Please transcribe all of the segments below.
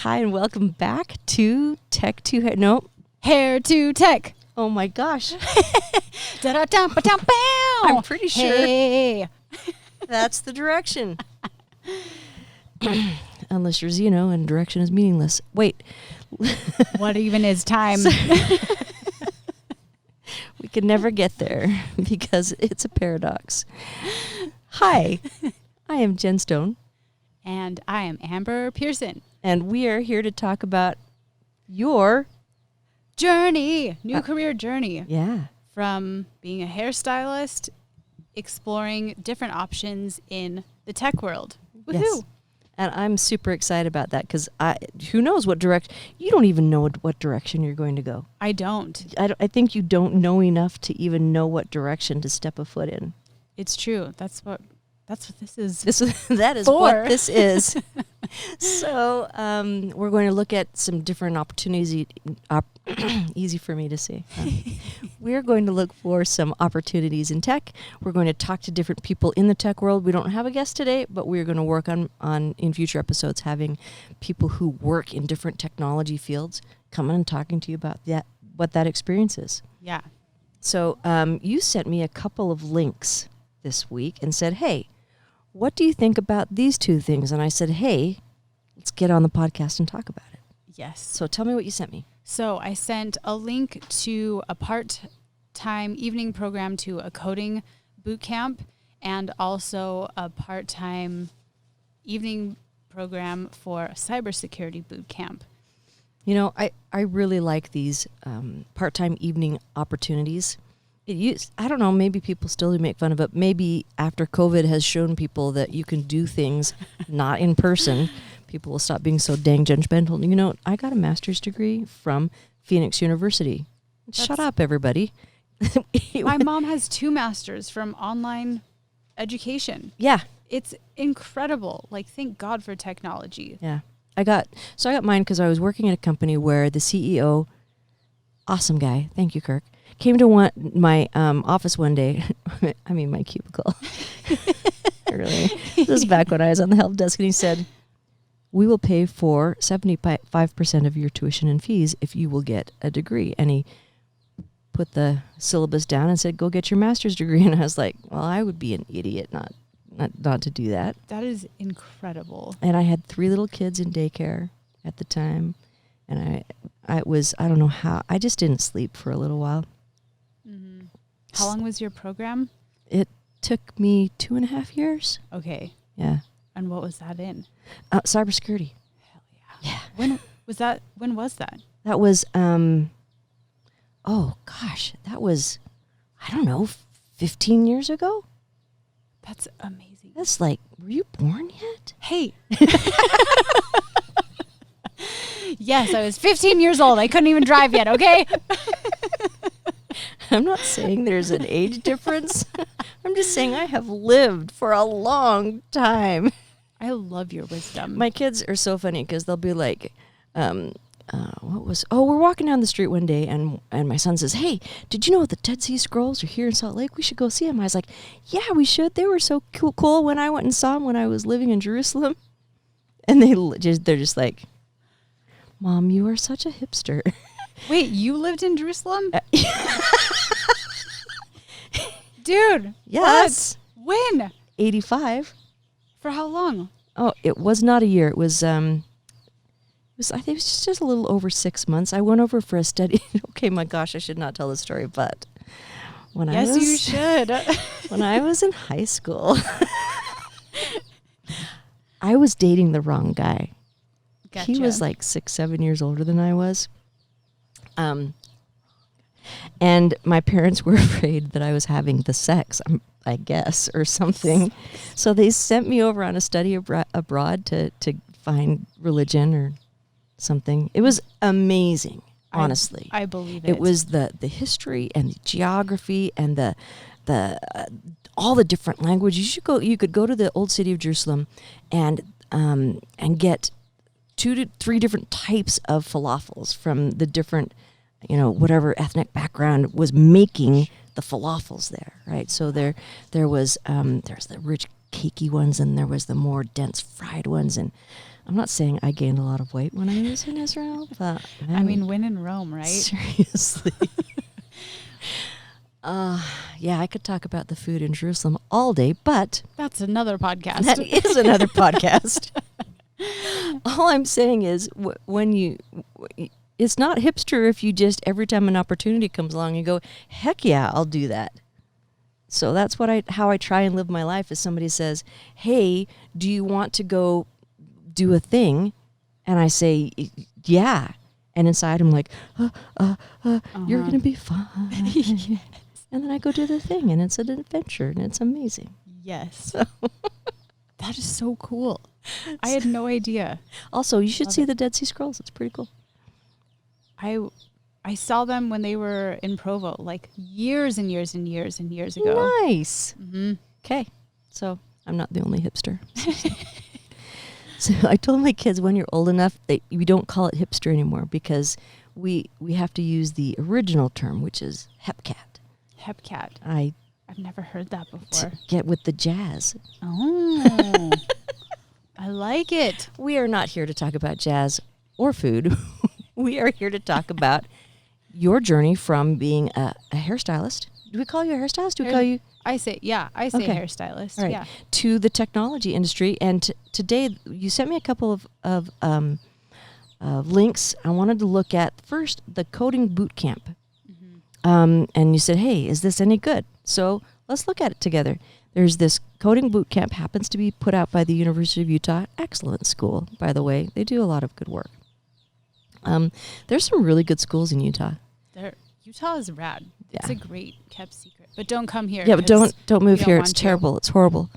Hi, and welcome back to Tech to Hair. No. Hair to Tech. Oh my gosh. I'm pretty sure Hey. that's the direction. Unless you're Zeno and direction is meaningless. Wait. What even is time? We can never get there because it's a paradox. Hi, I am Jen Stone. And I am Amber Pearson. And we are here to talk about your new career journey. Yeah. From being a hairstylist, exploring different options in the tech world. Woohoo! Yes. And I'm super excited about that because who knows what direction, you don't even know what direction you're going to go. I don't. I think you don't know enough to even know what direction to step a foot in. It's true. That's what this is. That is for. what this is. So we're going to look at some different opportunities. Easy for me to say. We're going to look for some opportunities in tech. We're going to talk to different people in the tech world. We don't have a guest today, but we're going to work on in future episodes having people who work in different technology fields coming and talking to you about what that experience is. Yeah. So you sent me a couple of links this week and said, hey, what do you think about these two things? And I said, hey, let's get on the podcast and talk about it. Yes. So tell me what you sent me. So I sent a link to a part-time evening program to a coding bootcamp and also a part-time evening program for a cybersecurity bootcamp. You know, I really like these part-time evening opportunities. I don't know, maybe people still do make fun of it. Maybe after COVID has shown people that you can do things not in person, people will stop being so dang judgmental. You know, I got a master's degree from Phoenix University. Shut up, everybody. My mom has 2 masters from online education. Yeah. It's incredible. Like, thank God for technology. Yeah. I got mine because I was working at a company where the CEO, awesome guy, thank you, Kirk, came to my office one day. I mean, my cubicle. Really. This is back when I was on the help desk, and he said, we will pay for 75% of your tuition and fees if you will get a degree. And he put the syllabus down and said, go get your master's degree. And I was like, well, I would be an idiot not to do that. That is incredible. And I had 3 little kids in daycare at the time. And I don't know how, I just didn't sleep for a little while. Mm-hmm. How long was your program? It took me 2.5 years. Okay. Yeah. And what was that in? Cybersecurity. Hell yeah. Yeah. When was that? That was, oh gosh, that was, I don't know, 15 years ago? That's amazing. That's like, were you born yet? Hey. Yes, I was 15 years old. I couldn't even drive yet, okay? I'm not saying there's an age difference. I'm just saying I have lived for a long time. I love your wisdom. My kids are so funny because they'll be like, we're walking down the street one day and my son says, hey, did you know the Dead Sea Scrolls are here in Salt Lake? We should go see them. I was like, yeah, we should. They were so cool when I went and saw them when I was living in Jerusalem. And they're just like, Mom, you are such a hipster. Wait, you lived in Jerusalem? Dude. Yes. What? When? 85. For how long? Oh, it was not a year. It was, I think it was just a little over 6 months. I went over for a study. Okay, my gosh, I should not tell the story, but Yes, you should. When I was in high school, I was dating the wrong guy. Gotcha. He was like 6-7 years older than I was. And my parents were afraid that I was having the sex, I guess, or something. So they sent me over on a study abroad to find religion or something. It was amazing, honestly. I believe it. It was the history and the geography and the all the different languages. You could go to the old city of Jerusalem and get 2 to 3 different types of falafels from the different, whatever ethnic background was making the falafels there, right? So there was there's the rich cakey ones, and there was the more dense fried ones. And I'm not saying I gained a lot of weight when I was in Israel, but I mean, when in Rome, right? Seriously. Yeah, I could talk about the food in Jerusalem all day, but That's another podcast. that is another podcast. All I'm saying is it's not hipster if you just, every time an opportunity comes along, you go, heck yeah, I'll do that. So that's how I try and live my life. Is somebody says, hey, do you want to go do a thing? And I say, yeah. And inside I'm like, you're going to be fine. Yes. And then I go do the thing, and it's an adventure, and it's amazing. Yes. So that is so cool. I had no idea. Also, you should see the Dead Sea Scrolls. It's pretty cool. I saw them when they were in Provo, like years and years and years and years ago. Nice. Mm-hmm. Okay. So I'm not the only hipster. So I told my kids, when you're old enough, that we don't call it hipster anymore, because we have to use the original term, which is hepcat. Hepcat. I've never heard that before. Get with the jazz. Oh. I like it. We are not here to talk about jazz or food. We are here to talk about your journey from being a hairstylist. Do we call you a hairstylist? Do we call you? I say Okay. hairstylist. All right. Yeah. To the technology industry. And today you sent me a couple of links. I wanted to look at first the coding bootcamp. Mm-hmm. And you said, hey, is this any good? So let's look at it together. There's this coding bootcamp, happens to be put out by the University of Utah. Excellent school, by the way. They do a lot of good work. There's some really good schools in Utah. Utah is rad. Yeah. It's a great kept secret. But don't come here. Yeah, but don't move here. It's to. terrible. It's horrible.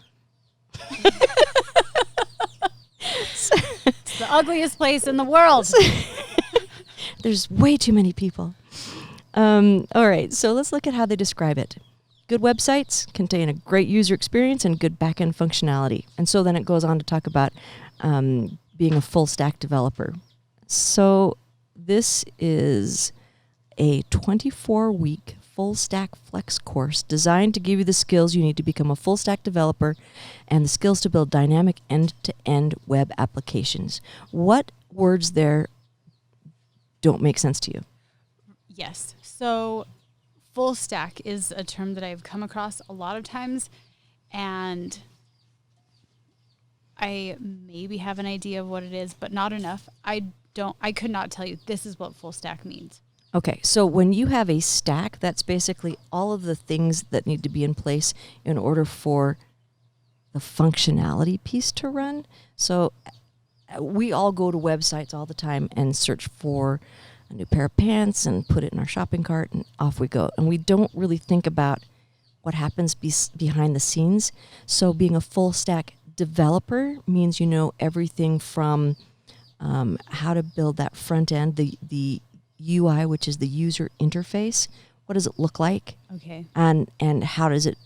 It's the ugliest place in the world. There's way too many people. All right, so let's look at how they describe it. Good websites contain a great user experience and good back-end functionality. And so then it goes on to talk about being a full-stack developer. So this is a 24-week full-stack flex course designed to give you the skills you need to become a full-stack developer and the skills to build dynamic end-to-end web applications. What words there don't make sense to you? Yes. So full stack is a term that I've come across a lot of times, and I maybe have an idea of what it is, but not enough. I could not tell you this is what full stack means. Okay, so when you have a stack, that's basically all of the things that need to be in place in order for the functionality piece to run. So we all go to websites all the time and search for a new pair of pants and put it in our shopping cart, and off we go. And we don't really think about what happens behind the scenes. So being a full stack developer means you know everything from how to build that front end, the UI, which is the user interface. What does it look like? Okay. And how does it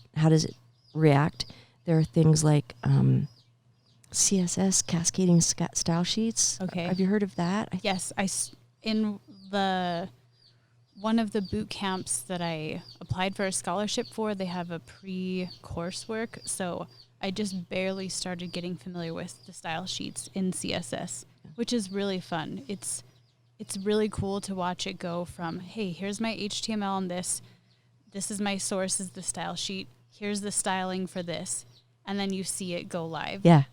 react? There are things like CSS, cascading style sheets. Okay. Have you heard of that? Yes, in one of the boot camps that I applied for a scholarship for, they have a pre-coursework. So I just barely started getting familiar with the style sheets in CSS, which is really fun. It's really cool to watch it go from, hey, here's my HTML on this. This is my source, is the style sheet. Here's the styling for this. And then you see it go live. Yeah.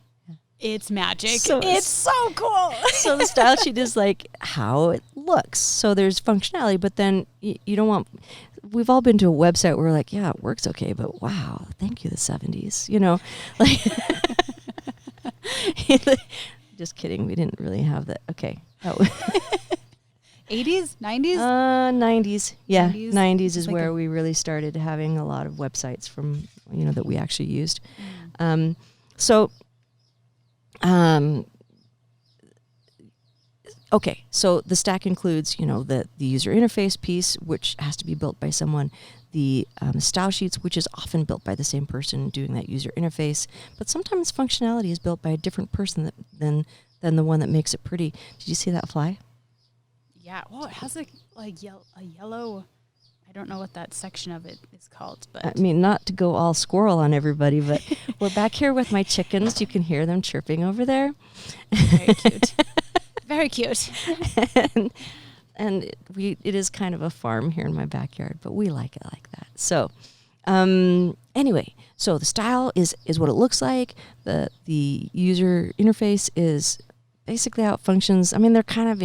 It's magic. So it's so cool. So the style sheet is like how it looks. So there's functionality, but then you don't want, we've all been to a website where we're like, yeah, it works okay, but wow, thank you, the 70s, like, just kidding. We didn't really have that. Okay. 80s, 90s? 90s. Yeah. 90s is like where we really started having a lot of websites from, that we actually used. Okay, so the stack includes, the user interface piece, which has to be built by someone, the style sheets, which is often built by the same person doing that user interface, but sometimes functionality is built by a different person than the one that makes it pretty. Did you see that fly? Yeah. Well, it has a yellow, I don't know what that section of it is called, but I mean, not to go all squirrel on everybody, but we're back here with my chickens. You can hear them chirping over there. very cute. Very cute. and it is kind of a farm here in my backyard, but we like it like that. So anyway, so the style is what it looks like. The user interface is basically how it functions. I mean, they're kind of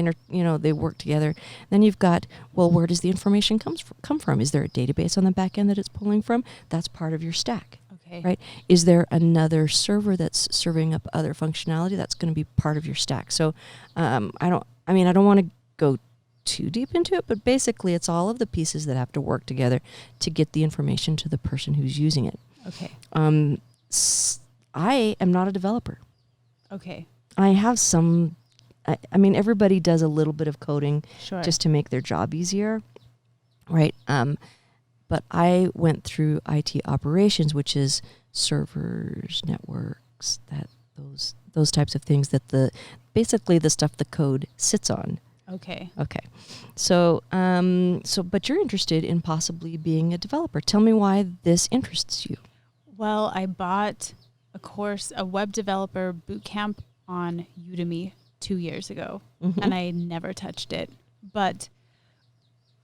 they work together. Then you've got, well, where does the information come from? Is there a database on the back end that it's pulling from? That's part of your stack. Okay. Right? Is there another server that's serving up other functionality? That's going to be part of your stack. So I don't want to go too deep into it, but basically it's all of the pieces that have to work together to get the information to the person who's using it. Okay. I am not a developer. Okay. I have some, I mean, everybody does a little bit of coding Sure. just to make their job easier, right? But I went through IT operations, which is servers, networks, those types of things that basically the stuff the code sits on. Okay. Okay. So but you're interested in possibly being a developer. Tell me why this interests you. Well, I bought a course, a web developer bootcamp on Udemy 2 years ago, and I never touched it. But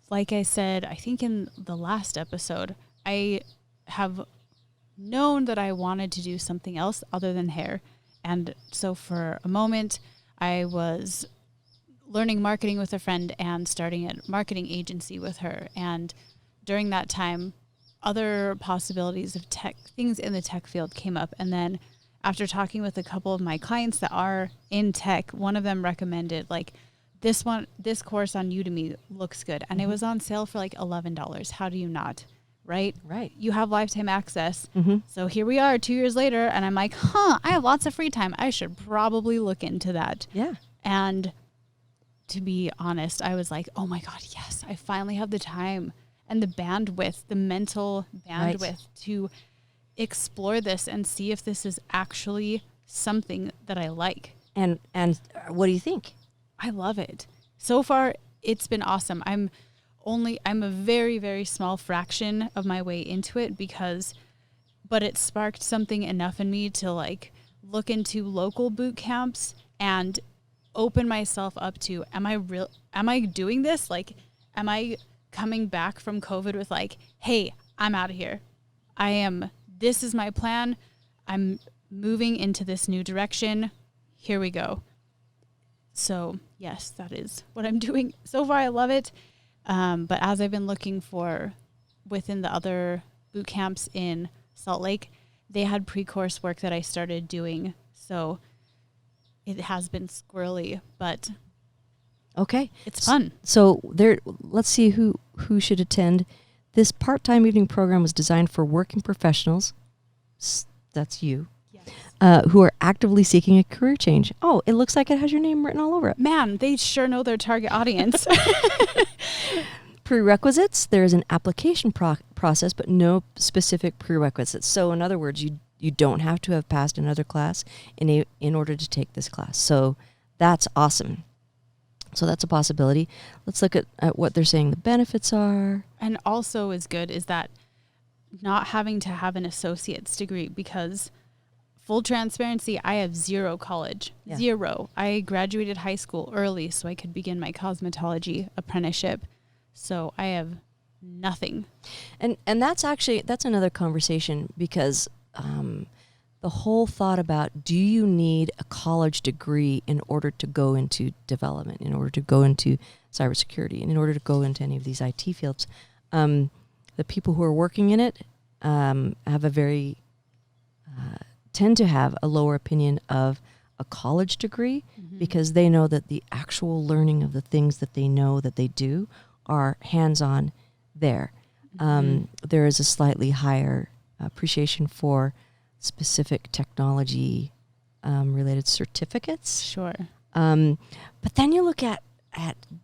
like I said, I think in the last episode, I have known that I wanted to do something else other than hair. And so for a moment, I was learning marketing with a friend and starting a marketing agency with her. And during that time, other possibilities of tech, things in the tech field came up. And then after talking with a couple of my clients that are in tech, one of them recommended like this course on Udemy looks good. And it was on sale for like $11. How do you not? Right? Right. You have lifetime access. So here we are 2 years later. And I'm like, I have lots of free time. I should probably look into that. Yeah. And to be honest, I was like, oh my God, yes, I finally have the time and the bandwidth, the mental bandwidth to explore this and see if this is actually something that I like. And what do you think? I love it. So far, it's been awesome. I'm a very, very small fraction of my way into it but it sparked something enough in me to like look into local boot camps and open myself up to, am I doing this? Like, am I coming back from COVID with like, hey, I'm out of here. This is my plan. I'm moving into this new direction. Here we go. So yes, that is what I'm doing. So far, I love it. But as I've been looking for within the other boot camps in Salt Lake, they had pre-course work that I started doing. So it has been squirrely, but okay, it's fun. So let's see who should attend. This part-time evening program was designed for working professionals. That's you. Yes. Who are actively seeking a career change. Oh, it looks like it has your name written all over it. Man, they sure know their target audience. Prerequisites. There is an application process, but no specific prerequisites. So in other words, you don't have to have passed another class in order to take this class. So that's awesome. So that's a possibility. Let's look at what they're saying the benefits are. And also is good is that not having to have an associate's degree, because full transparency, I have zero college. Yeah. Zero. I graduated high school early so I could begin my cosmetology apprenticeship. So I have nothing. And that's another conversation, because the whole thought about, do you need a college degree in order to go into development, in order to go into cybersecurity, and in order to go into any of these IT fields? The people who are working in it tend to have a lower opinion of a college degree, because they know that the actual learning of the things that they know that they do are hands-on there. There is a slightly higher appreciation for specific technology related certificates. Sure. But then you look at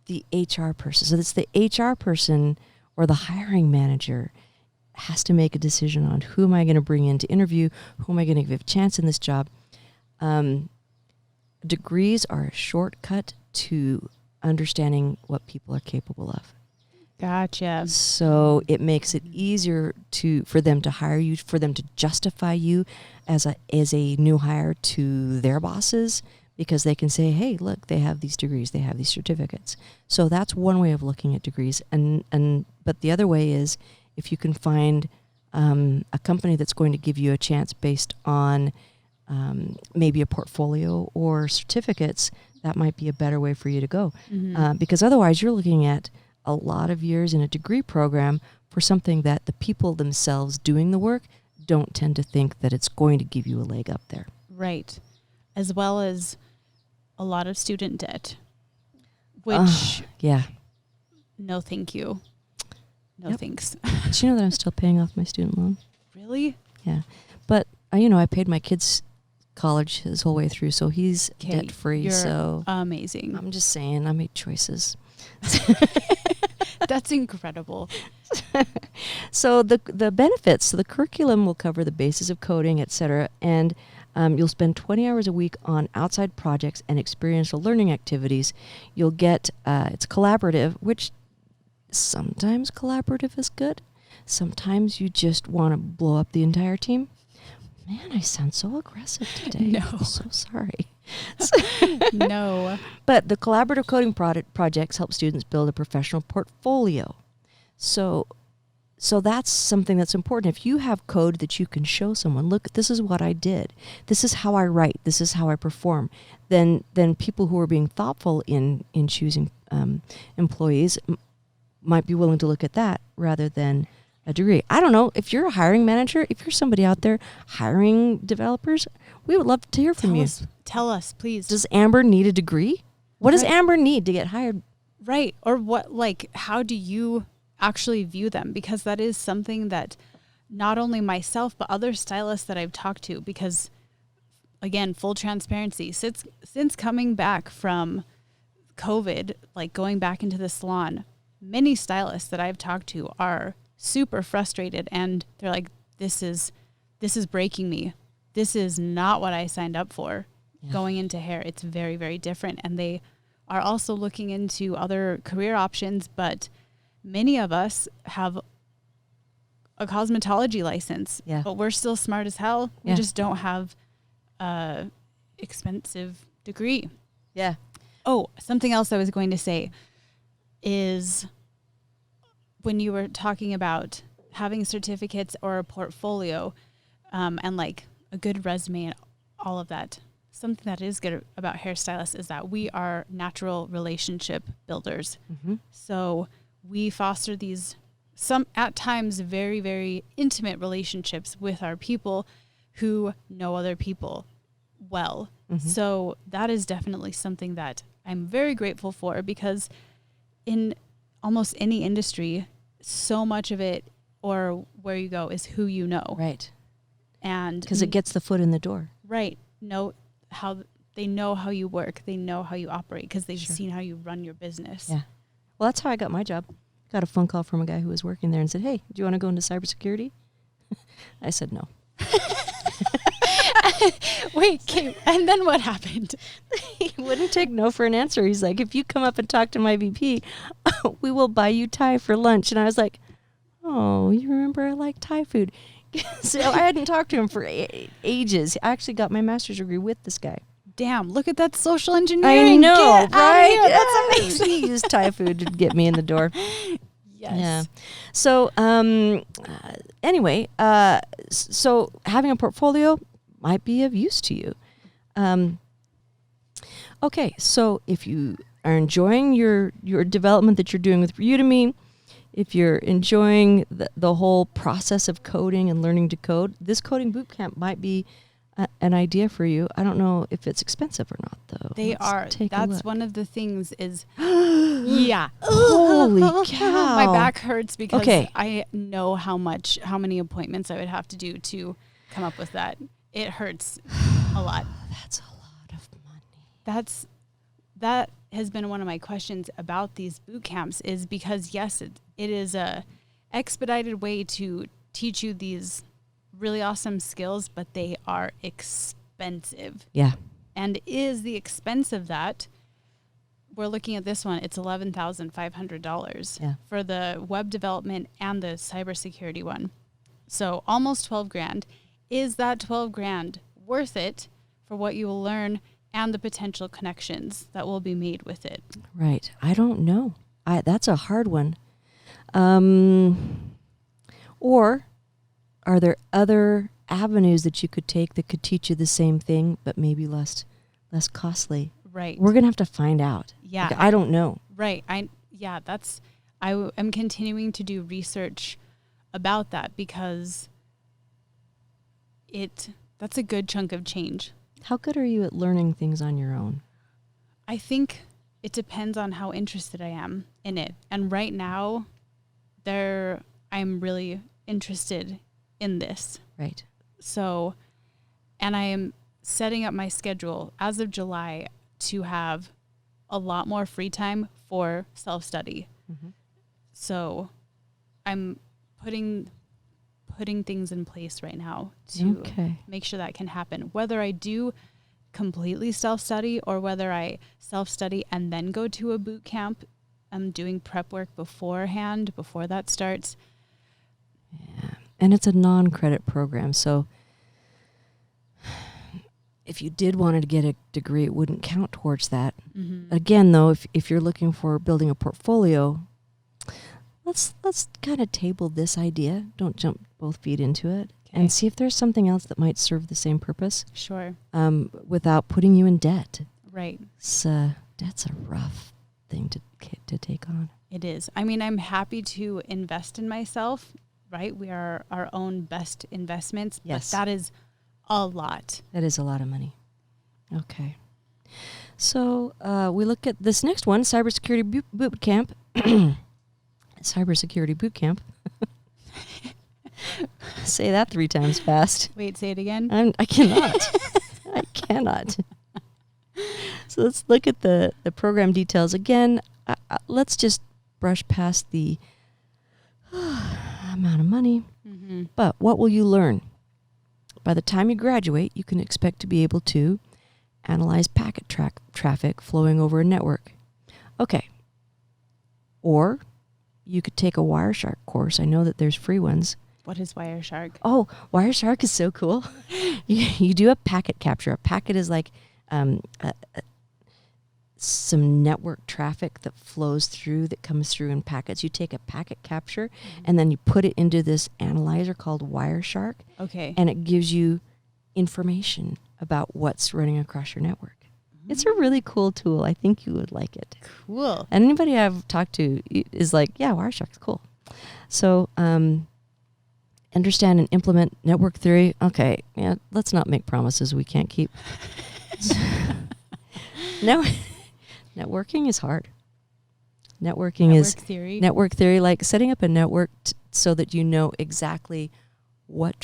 the HR person. So it's the HR person or the hiring manager has to make a decision on who am I going to bring in to interview, who am I going to give a chance in this job. Degrees are a shortcut to understanding what people are capable of. Gotcha. So it makes it easier for them to hire you, for them to justify you as a new hire to their bosses, because they can say, hey, look, they have these degrees, they have these certificates. So that's one way of looking at degrees. But the other way is if you can find a company that's going to give you a chance based on maybe a portfolio or certificates, that might be a better way for you to go. Because otherwise you're looking at a lot of years in a degree program for something that the people themselves doing the work don't tend to think that it's going to give you a leg up there. Right. As well as a lot of student debt, which yeah. No, thank you. No, thanks. Did you know that I'm still paying off my student loan? Really? Yeah. But I paid my kid's college his whole way through, so he's debt free. So amazing. I'm just saying, I made choices. That's incredible. So the benefits, so the curriculum will cover the basis of coding, etc., and you'll spend 20 hours a week on outside projects and experiential learning activities. You'll get it's collaborative, which sometimes collaborative is good. Sometimes you just want to blow up the entire team. Man, I sound so aggressive today. No. I'm so sorry. No. But the collaborative coding projects help students build a professional portfolio. So that's something that's important. If you have code that you can show someone, look, this is what I did. This is how I write. This is how I perform. Then people who are being thoughtful in choosing employees might be willing to look at that rather than a degree. I don't know. If you're a hiring manager, if you're somebody out there hiring developers, we would love to hear from you. Tell us, please. Does Amber need a degree? What does Amber need to get hired? Right. Or how do you actually view them? Because that is something that not only myself, but other stylists that I've talked to, because again, full transparency, since coming back from COVID, like going back into the salon, many stylists that I've talked to are super frustrated, and they're like, this is breaking me. This is not what I signed up for. Yeah. Going into hair, it's very, very different. And they are also looking into other career options, but many of us have a cosmetology license, but we're still smart as hell. We just don't have a expensive degree. Yeah. Oh, something else I was going to say is when you were talking about having certificates or a portfolio, and like a good resume and all of that, something that is good about hairstylists is that we are natural relationship builders. Mm-hmm. So we foster these, some at times very, very intimate relationships with our people who know other people well. Mm-hmm. So that is definitely something that I'm very grateful for, because in almost any industry, so much of it, or where you go, is who you know. Right. And because it gets the foot in the door. Right. They know how you work. They know how you operate because they've seen how you run your business. Yeah. Well, that's how I got my job. Got a phone call from a guy who was working there and said, hey, do you want to go into cybersecurity? I said no. Wait, Kate, and then what happened? He wouldn't take no for an answer. He's like, if you come up and talk to my VP, we will buy you Thai for lunch. And I was like, oh, you remember I like Thai food. So I hadn't talked to him for ages. I actually got my master's degree with this guy. Damn, look at that social engineering. I know, Get right? out of here. That's amazing. He used Thai food to get me in the door. Yes. Yeah. So anyway, so having a portfolio might be of use to you. Okay, so if you are enjoying your development that you're doing with Udemy, if you're enjoying the whole process of coding and learning to code, this coding bootcamp might be an idea for you. I don't know if it's expensive or not, though. They are. That's one of the things is, yeah. Holy cow. My back hurts because I know how many appointments I would have to do to come up with that. It hurts a lot. That's a lot of money. That has been one of my questions about these boot camps, is because yes, it is a expedited way to teach you these really awesome skills, but they are expensive. Yeah. And is the expense of that we're looking at this one, it's $11,500 Yeah. for the web development and the cybersecurity one. So almost 12 grand. Is that 12 grand worth it for what you will learn and the potential connections that will be made with it? Right. I don't know. That's a hard one. Or are there other avenues that you could take that could teach you the same thing, but maybe less costly? Right. We're going to have to find out. Yeah. Like, I don't know. Right. I am continuing to do research about that because that's a good chunk of change. How good are you at learning things on your own? I think it depends on how interested I am in it. And right now, I'm really interested in this. Right. So, and I am setting up my schedule as of July to have a lot more free time for self-study. Mm-hmm. So I'm putting things in place right now to make sure that can happen. Whether I do completely self-study or whether I self-study and then go to a boot camp, I'm doing prep work beforehand, before that starts. Yeah. And it's a non-credit program. So if you did want to get a degree, it wouldn't count towards that. Mm-hmm. Again, though, if you're looking for building a portfolio, let's kind of table this idea. Don't jump both feet into it. And see if there's something else that might serve the same purpose. Sure. Without putting you in debt. Right. Debt's a rough thing to take on. It is. I mean, I'm happy to invest in myself, right? We are our own best investments. Yes. But that is a lot. That is a lot of money. Okay. So we look at this next one, Cybersecurity Bootcamp. Cybersecurity Bootcamp. Say that 3 times fast. Wait, say it again. I cannot. I cannot. So let's look at the program details again. Let's just brush past the amount of money. Mm-hmm. But what will you learn? By the time you graduate, you can expect to be able to analyze packet traffic flowing over a network. Okay. Or you could take a Wireshark course. I know that there's free ones. What is Wireshark? Oh, Wireshark is so cool. You do a packet capture. A packet is like some network traffic that flows through, that comes through in packets. You take a packet capture and then you put it into this analyzer called Wireshark. Okay. And it gives you information about what's running across your network. It's a really cool tool. I think you would like it. Cool. And anybody I've talked to is like, yeah, Wireshark's cool. So, understand and implement network theory. Okay, yeah, let's not make promises we can't keep. No, networking is hard. Network theory, like setting up a network so that you know exactly what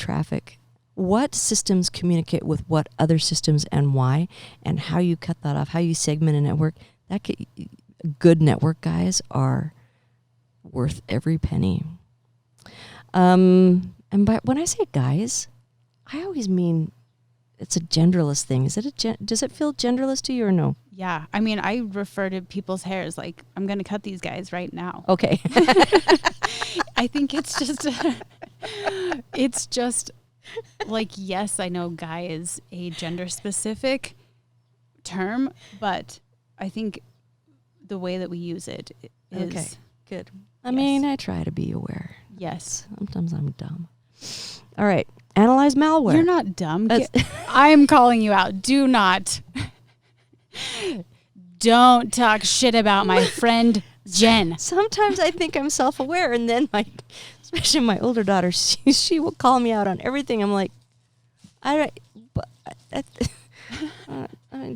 systems communicate with what other systems and why, and how you cut that off, how you segment a network. Good network guys are worth every penny. And when I say guys, I always mean it's a genderless thing. Does it feel genderless to you or no? Yeah. I mean, I refer to people's hair as like, I'm going to cut these guys right now. Okay. I think it's just like, yes, I know guy is a gender specific term, but I think the way that we use it is okay. Good. I mean, I try to be aware. Yes. Sometimes I'm dumb. All right. Analyze malware. You're not dumb. I'm calling you out. Don't talk shit about my friend Jen. Sometimes I think I'm self-aware, and then especially my older daughter, she will call me out on everything. I'm like, I'm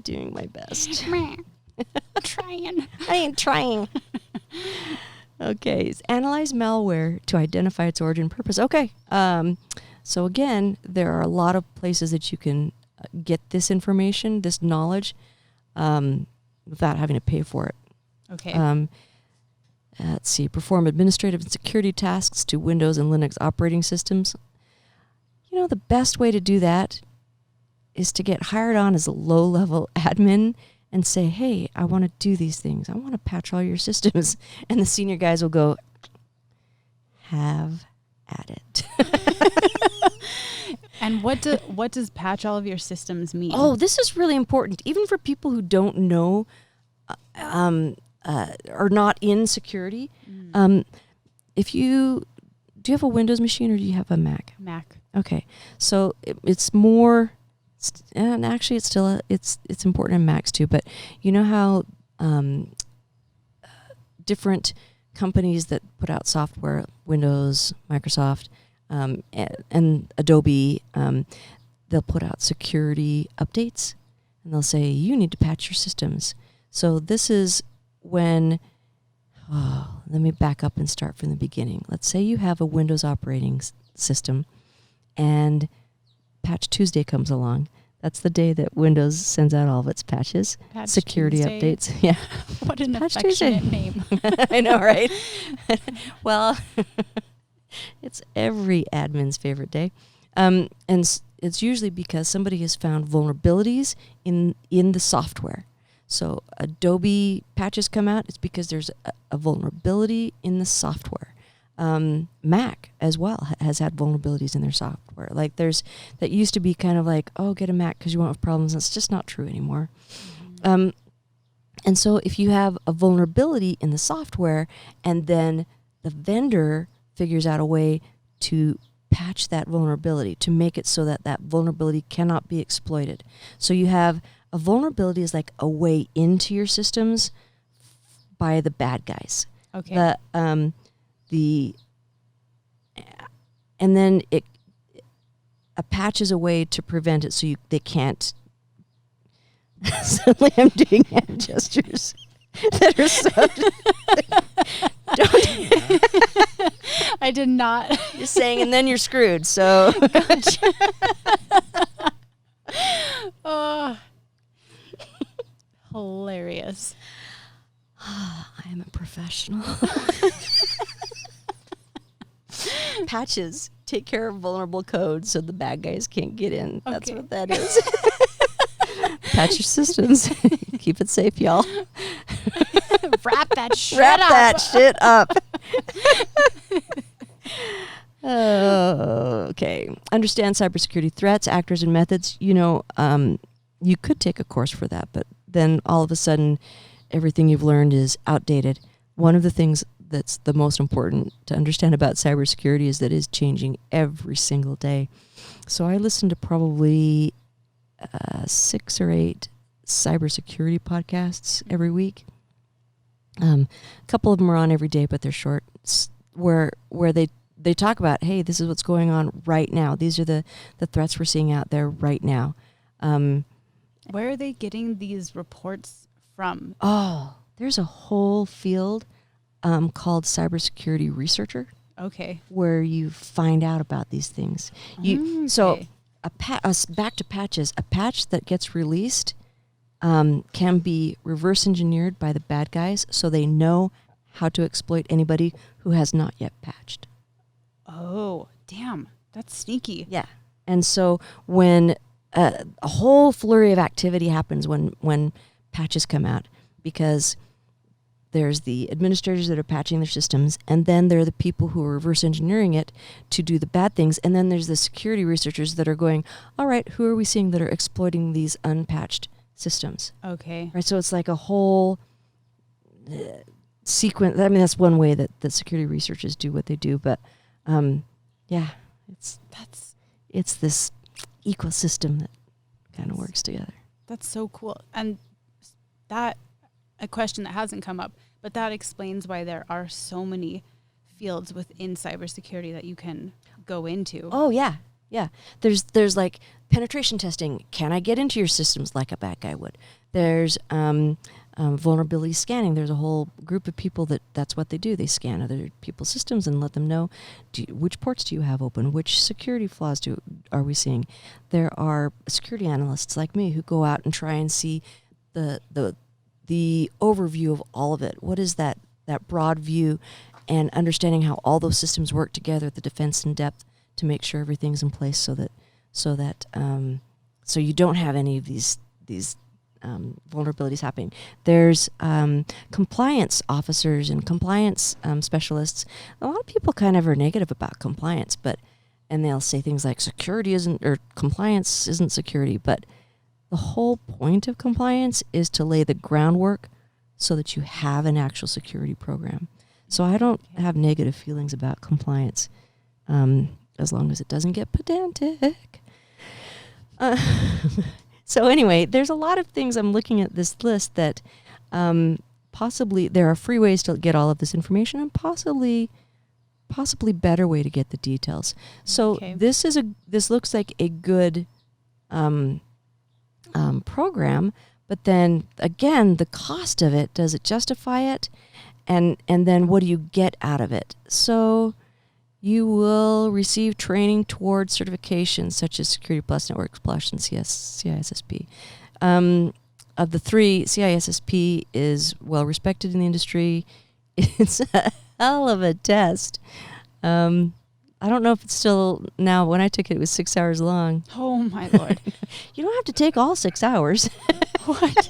doing my best. Trying. I ain't trying. Okay, analyze malware to identify its origin purpose. Okay, so again, there are a lot of places that you can get this information, this knowledge, without having to pay for it. Okay. Let's see, perform administrative and security tasks to Windows and Linux operating systems. You know, the best way to do that is to get hired on as a low-level admin and say, hey, I want to do these things. I want to patch all your systems. And the senior guys will go, have at it. And what does patch all of your systems mean? Oh, this is really important, even for people who don't know are not in security. If you do you have a Windows machine or do you have a Mac? Mac. Okay, so it's more, and actually it's still it's important in Macs too. But you know how different companies that put out software, Windows, Microsoft, and Adobe, they'll put out security updates, and they'll say you need to patch your systems. So this is when, let me back up and start from the beginning. Let's say you have a Windows operating system and Patch Tuesday comes along. That's the day that Windows sends out all of its patches, Patch security Tuesday. Updates. Yeah. What an Patch affectionate Tuesday. name. I know, right? Well, it's every admin's favorite day. And it's usually because somebody has found vulnerabilities in the software. So Adobe patches come out, it's because there's a vulnerability in the software. Mac as well has had vulnerabilities in their software. Like that used to be kind of like, oh, get a Mac because you won't have problems. That's just not true anymore. And so if you have a vulnerability in the software and then the vendor figures out a way to patch that vulnerability, to make it so that that vulnerability cannot be exploited. So you have a vulnerability is like a way into your systems by the bad guys. Okay. And then a patch is a way to prevent it so they can't. Suddenly I'm doing hand gestures that are so. Don't. I did not. You're saying, and then you're screwed. So. Gotcha. Oh. Hilarious. I am a professional. Patches take care of vulnerable code so the bad guys can't get in. That's Okay. what that is. Patch your systems. Keep it safe, y'all. Wrap that shit Wrap up. that shit up. Okay. Understand cybersecurity threats, actors, and methods. You know, you could take a course for that, but then all of a sudden, everything you've learned is outdated. One of the things that's the most important to understand about cybersecurity is that it is changing every single day. So I listen to probably 6 or 8 cybersecurity podcasts every week. A couple of them are on every day, but they're short, where they talk about, hey, this is what's going on right now. These are the threats we're seeing out there right now. Where are they getting these reports from? Oh, there's a whole field called cybersecurity researcher. Okay. Where you find out about these things. So back to patches. A patch that gets released can be reverse engineered by the bad guys, so they know how to exploit anybody who has not yet patched. Oh, damn. That's sneaky. Yeah. And so when a whole flurry of activity happens when patches come out, because there's the administrators that are patching their systems, and then there are the people who are reverse engineering it to do the bad things, and then there's the security researchers that are going, all right, who are we seeing that are exploiting these unpatched systems? Okay. Right, so it's like a whole sequence. I mean, that's one way that the security researchers do what they do, but yeah, it's this ecosystem that kind of works together. That's so cool. And that, a question that hasn't come up, but that explains why there are so many fields within cybersecurity that you can go into. Oh, yeah. Yeah. There's like penetration testing. Can I get into your systems like a bad guy would? There's vulnerability scanning. There's a whole group of people that's what they do. They scan other people's systems and let them know, which ports do you have open? Which security flaws are we seeing? There are security analysts like me who go out and try and see the overview of all of it. What is that broad view, and understanding how all those systems work together, the defense in depth, to make sure everything's in place so that you don't have any of these vulnerabilities happening. There's compliance officers and compliance specialists. A lot of people kind of are negative about compliance, and they'll say things like security isn't, or compliance isn't security, but the whole point of compliance is to lay the groundwork so that you have an actual security program. So I don't have negative feelings about compliance, as long as it doesn't get pedantic. So anyway, there's a lot of things. I'm looking at this list that possibly there are free ways to get all of this information, and possibly better way to get the details. So this looks like a good program, but then again, the cost of it, does it justify it? And then what do you get out of it? So you will receive training towards certifications such as Security Plus, Networks Plus, and CISSP. Of the three, CISSP is well respected in the industry. It's a hell of a test. I don't know if it's still now. When I took it, it was 6 hours long. Oh my Lord! You don't have to take all 6 hours. What?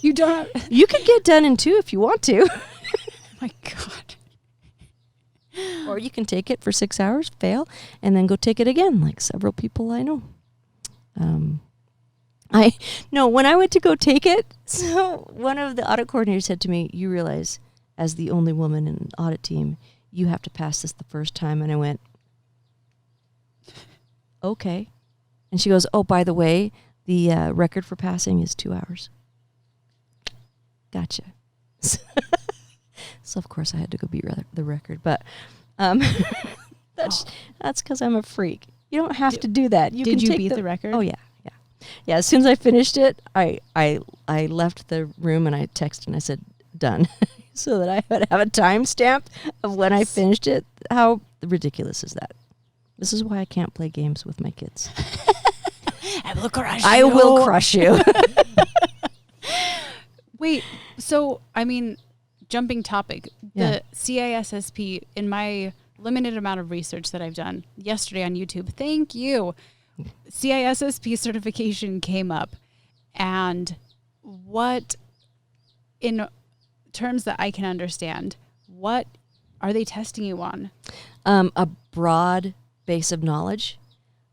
You don't? You could get done in 2 if you want to. My God. Or you can take it for 6 hours, fail, and then go take it again, like several people I know. When I went to go take it, so one of the audit coordinators said to me, "You realize, as the only woman in an audit team, you have to pass this the first time." And I went, "Okay." And she goes, "Oh, by the way, the record for passing is 2 hours." Gotcha. So of course I had to go beat the record, but that's because I'm a freak. You don't have to do that. Did you beat the record? Oh yeah. As soon as I finished it, I left the room and I texted and I said done, so that I would have a timestamp of when I finished it. How ridiculous is that? This is why I can't play games with my kids. I will crush I will crush you. Wait, so I mean, jumping topic, the CISSP, in my limited amount of research that I've done yesterday on YouTube, thank you, CISSP certification came up. And what, in terms that I can understand, what are they testing you on? A broad base of knowledge,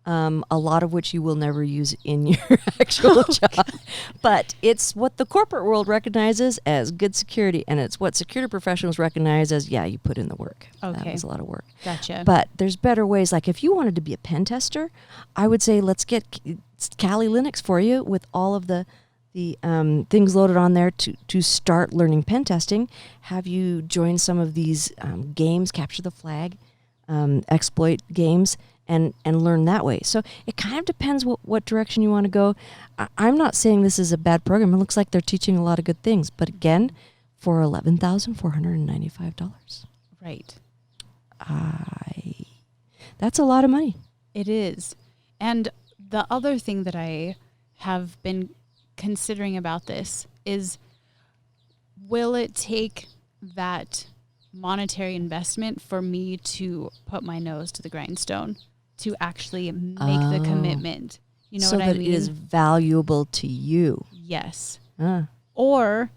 a lot of which you will never use in your actual job. But it's what the corporate world recognizes as good security, and it's what security professionals recognize as, you put in the work. Okay. That was a lot of work. Gotcha. But there's better ways. Like if you wanted to be a pen tester, I would say let's get Kali Linux for you with all of the things loaded on there to start learning pen testing. Have you join some of these games, capture the flag, exploit games, and learn that way. So it kind of depends what direction you want to go. I'm not saying this is a bad program. It looks like they're teaching a lot of good things. But again, for $11,495. Right. That's a lot of money. It is. And the other thing that I have been considering about this is, will it take that monetary investment for me to put my nose to the grindstone to actually make the commitment? You know so what I mean? So that it is valuable to you. Yes. Or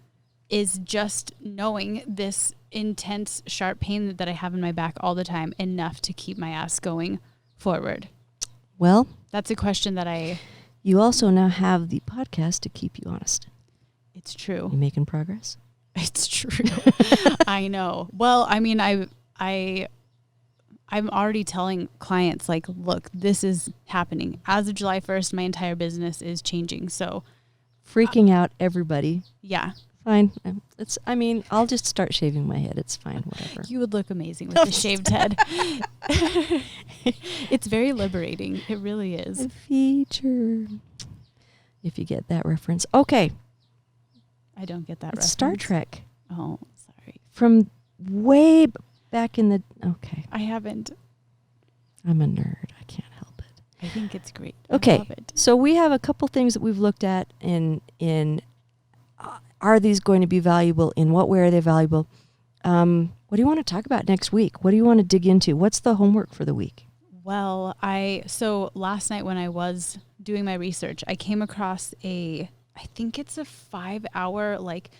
is just knowing this intense, sharp pain that I have in my back all the time enough to keep my ass going forward? Well, that's a question that you also now have the podcast to keep you honest. It's true. You making progress? It's true. I know. Well, I mean, I'm already telling clients, like, look, this is happening. As of July 1st, my entire business is changing. So freaking out everybody. Yeah. Fine. I'll just start shaving my head. It's fine. Whatever. You would look amazing with a shaved head. It's very liberating. It really is. A feature. If you get that reference. Okay. I don't get that it's reference. Star Trek. Oh, sorry. From way back in the... Okay. I haven't. I'm a nerd. I can't help it. I think it's great. Okay. I love it. So we have a couple things that we've looked at in are these going to be valuable? In what way are they valuable? What do you want to talk about next week? What do you want to dig into? What's the homework for the week? Well, so last night when I was doing my research, I came across I I think it's a 5-hour like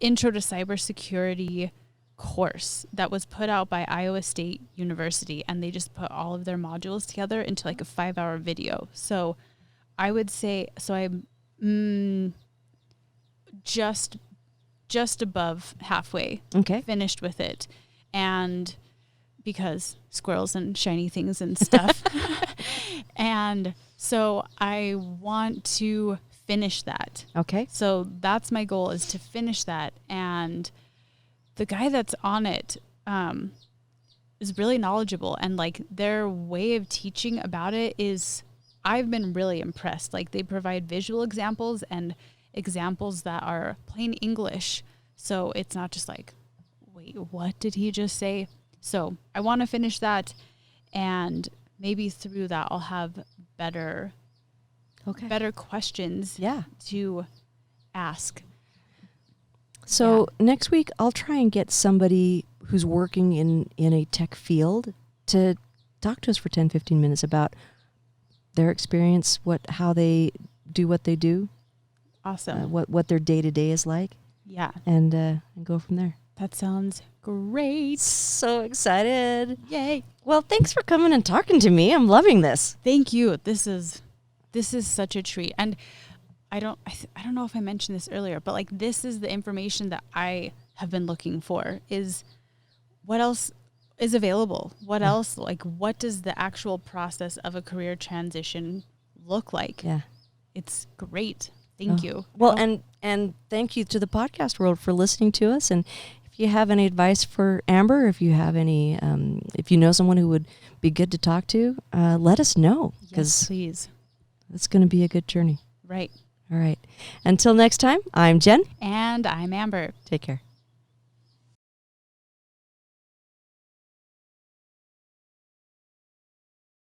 intro to cybersecurity course that was put out by Iowa State University, and they just put all of their modules together into like a 5-hour video. So I would say, so I'm just above halfway finished with it. And because squirrels and shiny things and stuff. And so I want to finish that. Okay. So that's my goal, is to finish that. And the guy that's on it is really knowledgeable, and like their way of teaching about it is, I've been really impressed. Like they provide visual examples and examples that are plain English. So it's not just like, wait, what did he just say? So I want to finish that, and maybe through that I'll have better questions to ask. So next week I'll try and get somebody who's working in a tech field to talk to us for 10, 15 minutes about their experience, how they do what they do. Awesome. What their day-to-day is like. Yeah. And go from there. That sounds great. So excited. Yay. Well, thanks for coming and talking to me. I'm loving this. Thank you. This is such a treat. And I don't know if I mentioned this earlier, but like this is the information that I have been looking for, is what else is available? What else, like what does the actual process of a career transition look like? Yeah. It's great. Thank you. Well, and thank you to the podcast world for listening to us. And if you have any advice for Amber, if you have any, if you know someone who would be good to talk to, let us know. Yes, please. It's going to be a good journey. Right. All right. Until next time, I'm Jen. And I'm Amber. Take care.